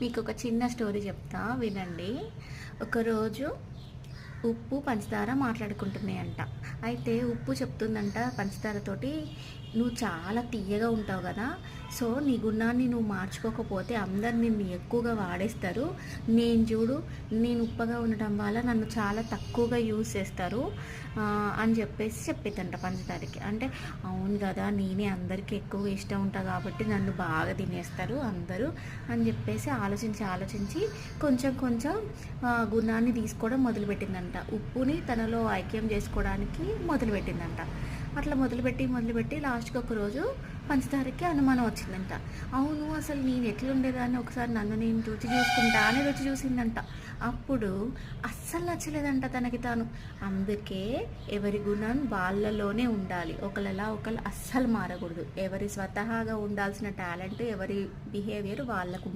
మీకు ఒక చిన్న స్టోరీ చెప్తా వినండి. ఒకరోజు ఉప్పు, పంచదార మాట్లాడుకుంటున్నాయంట. అయితే ఉప్పు చెప్తుందంట పంచదారతోటి, "నువ్వు చాలా తియ్యగా ఉంటావు కదా! సో, నీ గుణాన్ని నువ్వు మార్చుకోకపోతే అందరు నిన్ను ఎక్కువగా వాడేస్తారు. నేను చూడు, నేను ఉప్పగా ఉండటం వల్ల నన్ను చాలా తక్కువగా యూజ్ చేస్తారు" అని చెప్పేసి చెప్పిద్దంట పంచదారకి. అంటే అవును కదా! నేనే అందరికీ ఎక్కువ ఇష్టం ఉంటా కాబట్టి నన్ను బాగా తినేస్తారు అందరూ అని చెప్పేసి ఆలోచించి కొంచెం కొంచెం గుణాన్ని తీసుకోవడం మొదలుపెట్టిందంట. ఉప్పుని తనలో ఐక్యం చేసుకోవడానికి మొదలుపెట్టిందంట. అట్లా మొదలుపెట్టి లాస్ట్‌కి ఒకరోజు పంచదారకి అనుమానం వచ్చిందంట. అవును, అసలు నేను ఎట్లుండేదాన్ని, ఒకసారి నన్ను నేను రుచి చూసుకుంటా అని రుచి చూసిందంట. అప్పుడు అస్సలు నచ్చలేదంట తనకి తాను. అందుకే ఎవరి గుణం వాళ్ళలోనే ఉండాలి. ఒకళ్ళలా ఒకళ్ళు అస్సలు మారకూడదు. ఎవరి స్వతహాగా ఉండాల్సిన టాలెంట్, ఎవరి బిహేవియర్ వాళ్ళకు